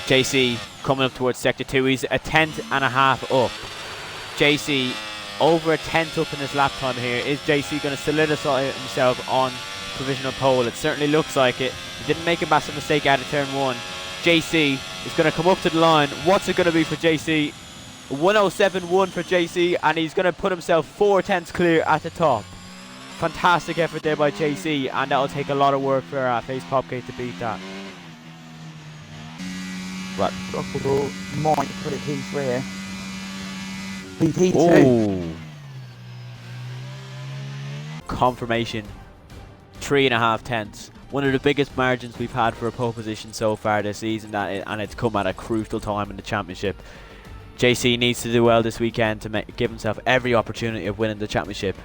JC coming up towards sector 2. He's a tenth and a half up. JC over a tenth up in his lap time here. Is JC going to solidify himself on provisional pole? It certainly looks like it. He didn't make a massive mistake out of turn 1. JC is going to come up to the line. What's it going to be for JC? 107.1 for JC, and he's going to put himself 4 tenths clear at the top. Fantastic effort there by JC, and that'll take a lot of work for Fazepopke to beat that. Right. Tropical might put it P3 here. P2. Oh. Confirmation. 3.5 tenths. One of the biggest margins we've had for a pole position so far this season, and it's come at a crucial time in the championship. JC needs to do well this weekend to give himself every opportunity of winning the championship,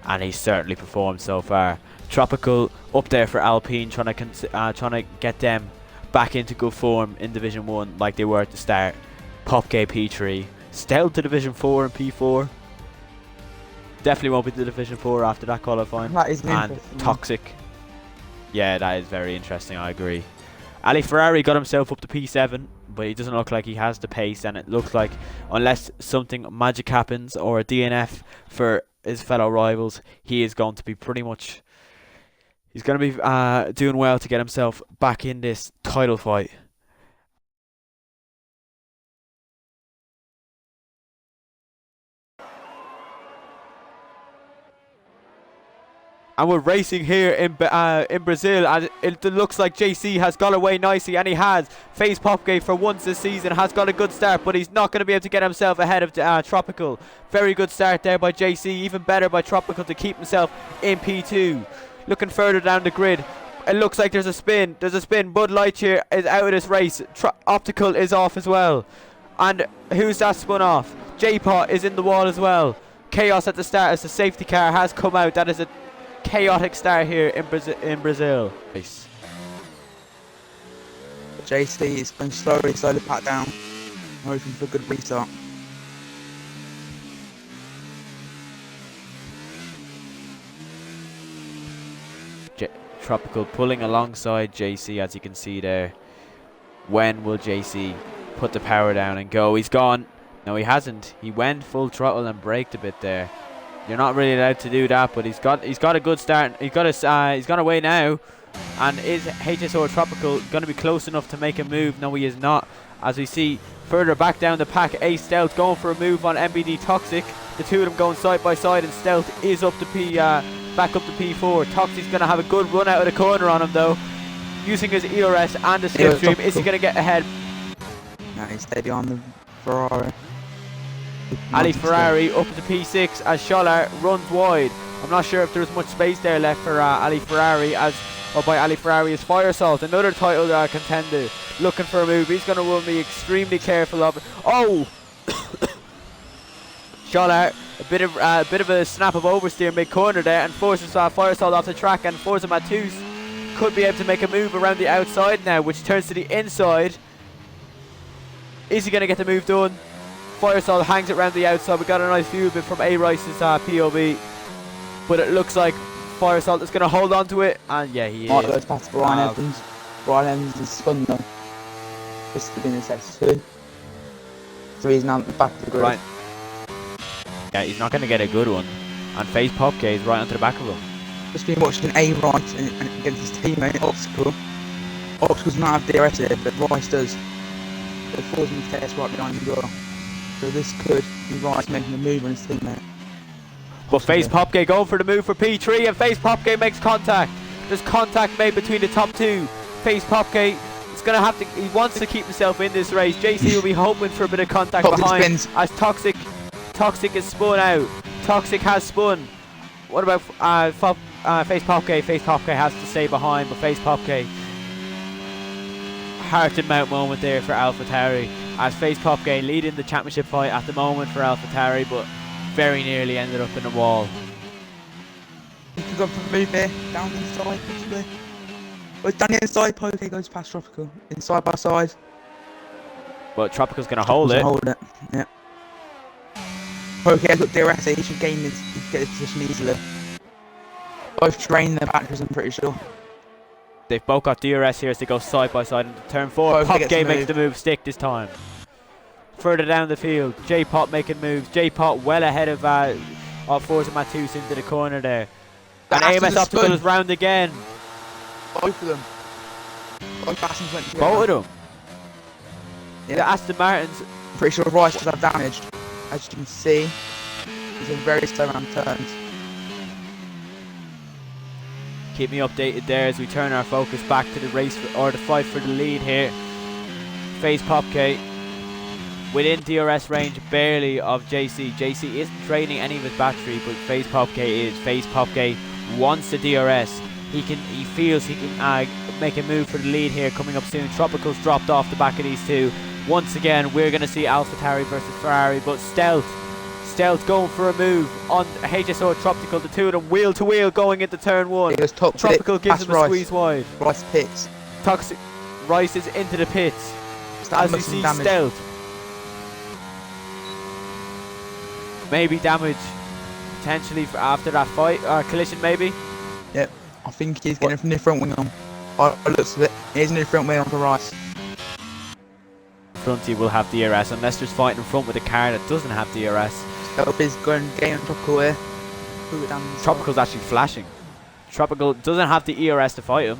and he's certainly performed so far. Tropical up there for Alpine, trying to get them back into good form in Division 1 like they were at the start. Popke P3, Stealth to Division 4 and P4. Definitely won't be to Division 4 after that qualifying. That is and Toxic. Yeah, that is very interesting, I agree. Ferarri got himself up to P7, but he doesn't look like he has the pace, and it looks like unless something magic happens or a DNF for his fellow rivals, he is going to be pretty much... He's going to be doing well to get himself back in this title fight. And we're racing here in Brazil, and it looks like JC has got away nicely, and he has. Fazepopke for once this season has got a good start, but he's not going to be able to get himself ahead of Tropical. Very good start there by JC, even better by Tropical to keep himself in P2. Looking further down the grid, it looks like there's a spin. Bud Lightyear is out of this race. Optical is off as well. And who's that spun off? J-Pot is in the wall as well. Chaos at the start as the safety car has come out. That is a chaotic start here in Brazil. Nice. JC is going slowly pat down, hoping for a good restart. Tropical pulling alongside JC, as you can see there. When will JC put the power down and go? He's gone. No, he hasn't. He went full throttle and braked a bit there. You're not really allowed to do that, but he's got a good start. He's gone away now, and is HSO Tropical going to be close enough to make a move? No, he is not. As we see further back down the pack, A Stealth going for a move on MBD Toxic. The two of them going side by side, and Stealth is up to back up to P4. Toxic's going to have a good run out of the corner on him though, using his ERS and the slipstream. Is he going to get ahead? No, he's steady on the Ferrari. Ferarri up to P6 as Scholar runs wide. I'm not sure if there's much space there left for Ferarri, by Ferarri is Fire Salt, another title contender, looking for a move. He's going to be extremely careful of it. Oh! Scholar, a bit of a snap of oversteer mid-corner there, and forces Fire Salt off the track, and Forza Matus could be able to make a move around the outside now, which turns to the inside. Is he going to get the move done? Firesalt hangs it around the outside. We got a nice view of it from A Rice's POV, but it looks like Firesalt is going to hold on to it, and yeah, he is. Goes past Brian Evans. Brian Evans is spun though. This has been his S2. So he's now back to the grid. Right. Yeah, he's not going to get a good one, and Fazepopke is right onto the back of him. Just been watching A Rice against his teammate Obstacle. Obstacle does not have DRS here, but Rice does. The Forza Matus right behind him as well. So this could be Rice making a move on his teammate. But Fazepopke going for the move for P3, and Fazepopke makes contact. There's contact made between the top two. Fazepopke is going to have to, he wants to keep himself in this race. JC will be hoping for a bit of contact behind spins. As Toxic is spun out. Toxic has spun. What about Fazepopke? Fazepopke has to stay behind, but Fazepopke, heart and mouth moment there for AlphaTauri, as Fazepopke leading the championship fight at the moment for AlphaTauri, but very nearly ended up in the wall. He could go for a move here, down the inside possibly. Well, down the inside, Popke goes past Tropical, inside by side. But Tropical's going to hold it. Hold it, yeah. Popke has got DRS, he should gain this, get his position easily. Both drain their batteries, I'm pretty sure. They've both got DRS here as they go side by side into turn 4. Popke makes the move stick this time. Further down the field, J-Pop making moves. J-Pop well ahead of Forza Matus into the corner there. And AMS Optical is round again. Both of them. Both of them? Yeah. The Aston Martins. Pretty sure Rice was damaged. As you can see, he's in very slow round turns. Keep me updated there as we turn our focus back to the race or the fight for the lead here. Fazepopke within DRS range barely of JC. JC isn't draining any of his battery, but Fazepopke is. Fazepopke wants the DRS. He feels he can make a move for the lead here coming up soon. Tropical's dropped off the back of these two. Once again, we're going to see AlphaTauri versus Ferarri, but Stealth going for a move on HSO Tropical, the two of them wheel to wheel going into turn 1. Tropical gives him a squeeze wide. Rice pits. Toxic Rice is into the pits. As you see Stealth. Maybe damage potentially for after that fight or collision maybe. Yep, I think he's getting from the front wing on. By the looks of it, he's in the front wing on for Rice. Fronty will have DRS unless there's fighting in front with a car that doesn't have DRS. Stealth is going game Tropical here. Tropical's actually flashing. Tropical doesn't have the ERS to fight him,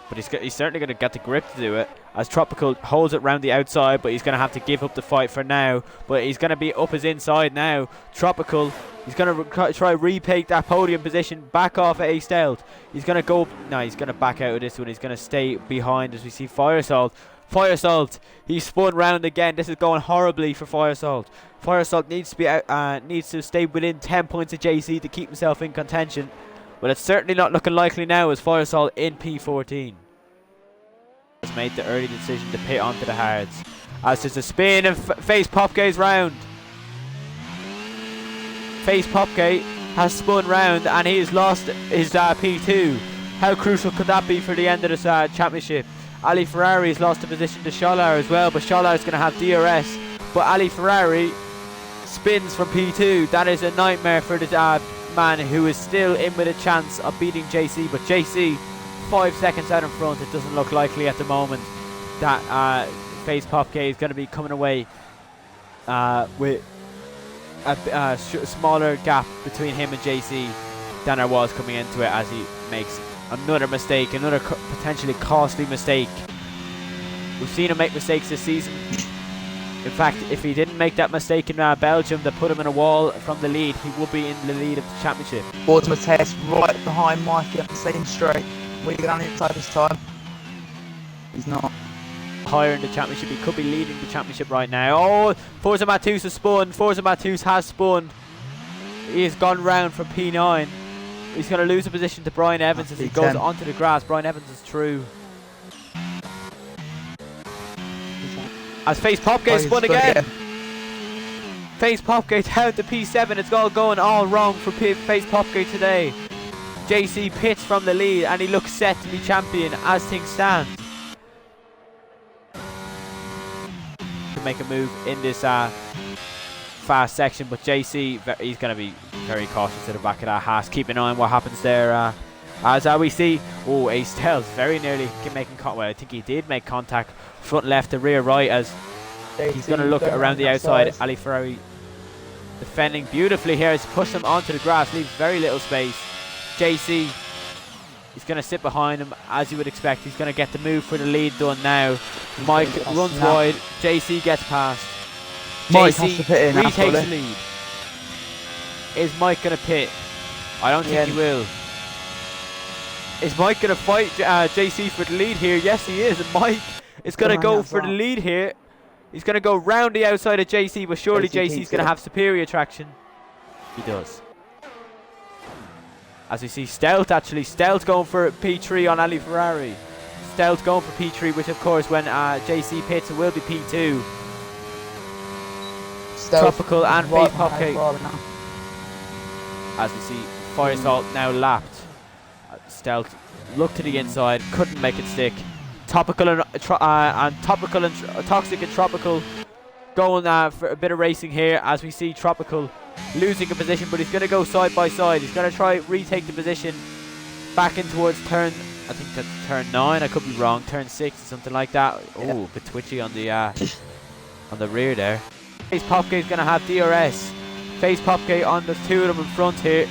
but he's certainly going to get the grip to do it as Tropical holds it round the outside, but he's going to have to give up the fight for now, but he's going to be up his inside now. Tropical, he's going to try retake that podium position back off at Stealth. He's going to go, no, he's going to back out of this one. He's going to stay behind as we see Fire Assault. Fire Assault, he's spun round again. This is going horribly for Fire Assault. Fire Assault needs to be out, needs to stay within 10 points of JC to keep himself in contention, but it's certainly not looking likely now as Fire Assault in P14 has made the early decision to pit onto the hards. As there's a spin and Fazepopke's round. Fazepopke has spun round and he has lost his P2. How crucial could that be for the end of this championship? Ali Ferrari has lost a position to Scholar as well, but Scholar is going to have DRS. But Ali Ferrari spins from P2. That is a nightmare for the man who is still in with a chance of beating JC. But JC, 5 seconds out in front. It doesn't look likely at the moment that Fazepopke is going to be coming away with a smaller gap between him and JC than there was coming into it, as he makes another mistake, another potentially costly mistake. We've seen him make mistakes this season. In fact, if he didn't make that mistake in Belgium that put him in a wall from the lead, he would be in the lead of the championship. Matthias right behind Mikey up the same straight. Will he get on the inside this time? He's not. Higher in the championship, he could be leading the championship right now. Oh, Forza Matus has spun. Forza Matus has spun. He has gone round for P9. He's going to lose a position to Brian Evans as he goes onto the grass. Brian Evans is through. As Fazepopke spun again. Fazepopke down to P7. It's all going all wrong for Fazepopke today. JC pits from the lead and he looks set to be champion as things stand. To make a move in this fast section, but JC, he's going to be very cautious at the back of that Haas. Keep an eye on what happens there. As we see, oh, Stealth very nearly making contact. Well, I think he did make contact. Front left to rear right as he's going to look around the outside. Ali Ferrari defending beautifully here. He's pushed him onto the grass, leaves very little space. JC, he's going to sit behind him as you would expect. He's going to get the move for the lead done now. Mike runs wide. JC gets past. JC retakes the lead. Is Mike going to pit? I don't think he will. Is Mike going to fight JC for the lead here? Yes, he is. And Mike is going to go for the lead here. He's going to go round the outside of JC, but surely JC's going to have superior traction. He does. As we see Stealth, actually. Stealth going for P3 on Ali Ferrari. Stealth going for P3, which of course when JC pits, it will be P2. Tropical and Fazepopke. As we see Fire Assault now lapped. Stealth looked to the inside, couldn't make it stick. Topical and Topical and Toxic and Tropical going for a bit of racing here as we see Tropical losing a position, but he's going to go side by side. He's going to try retake the position back in towards turn, I think that's turn 9, I could be wrong, turn 6 or something like that. Oh, a bit twitchy on the rear there. Fazepopke is going to have DRS. Fazepopke on the two of them in front here.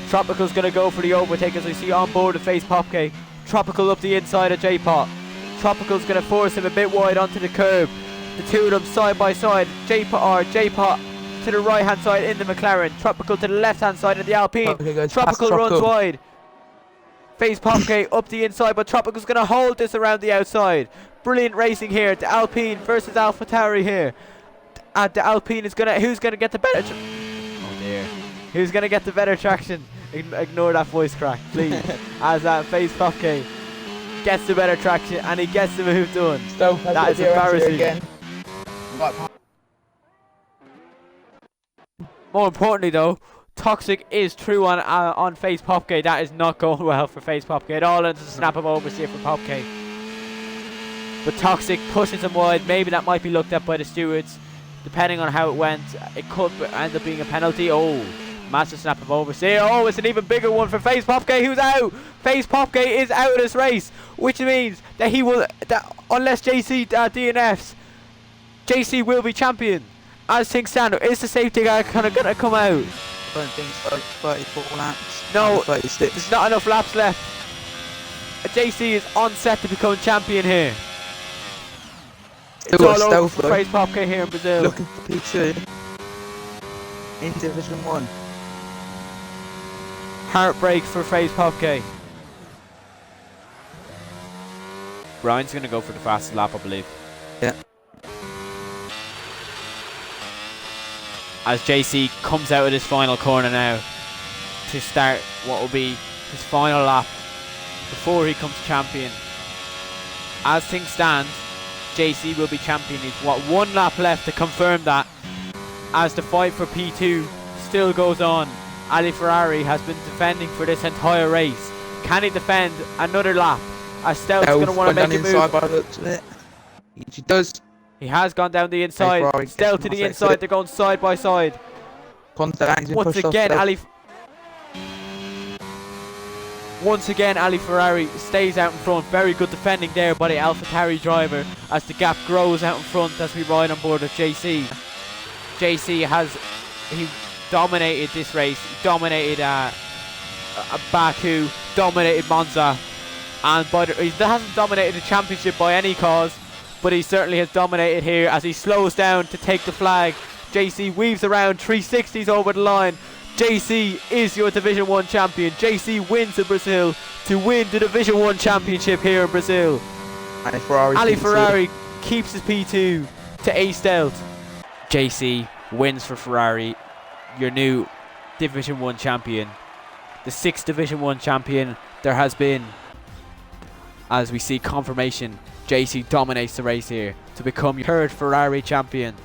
Tropical's going to go for the overtake as we see on board of Fazepopke. Tropical up the inside of J-Pot. Tropical's going to force him a bit wide onto the curb. The two of them side by side. J-Pot to the right hand side in the McLaren. Tropical to the left hand side of the Alpine. Tropical runs wide. Fazepopke up the inside, but Tropical's going to hold this around the outside. Brilliant racing here. The Alpine versus AlphaTauri here. The Alpine is who's gonna get the better? Oh dear. Who's gonna get the better traction? Ignore that voice crack, please. As Fazepopke gets the better traction and he gets the move done. That is embarrassing. Again. More importantly, though, Toxic is true on Fazepopke. That is not going well for Fazepopke at all. And it's a snap of oversteer for Popke. But Toxic pushes him wide. Maybe that might be looked at by the stewards. Depending on how it went, it could end up being a penalty. Oh, massive snap of oversteer. Oh, it's an even bigger one for Fazepopke, who's out. Fazepopke is out of this race, which means that he will, unless JC DNFs, JC will be champion. As things stand, is the safety car kind of going to come out? I don't think so. 34 laps. No, 36. There's not enough laps left. JC is on set to become champion here. It's all over for Fazepopke here in Brazil. Looking for P2 in Division 1. Heartbreak for Fazepopke. Brian's going to go for the fastest lap, I believe. Yeah. As JC comes out of this final corner now to start what will be his final lap before he becomes champion. As things stand, JC will be champion. He's one lap left to confirm that, as the fight for P2 still goes on. Ali Ferrari has been defending for this entire race. Can he defend another lap? As Stout's going to want to make a move. By the looks of it. He does. He has gone down the inside. Stout to the inside. They're going side by side. Once again, Ali Ferrari stays out in front. Very good defending there by the AlphaTauri driver as the gap grows out in front as we ride on board with JC. JC he dominated this race. He dominated Baku, dominated Monza, and he hasn't dominated the championship by any cause, but he certainly has dominated here as he slows down to take the flag. JC weaves around, 360s over the line. JC is your Division 1 champion. JC wins in Brazil to win the Division 1 championship here in Brazil. Ali Ferrari keeps his P2 to A Stout. JC wins for Ferrari, your new Division 1 champion. The 6th Division 1 champion there has been. As we see confirmation, JC dominates the race here to become your 3rd Ferrari champion.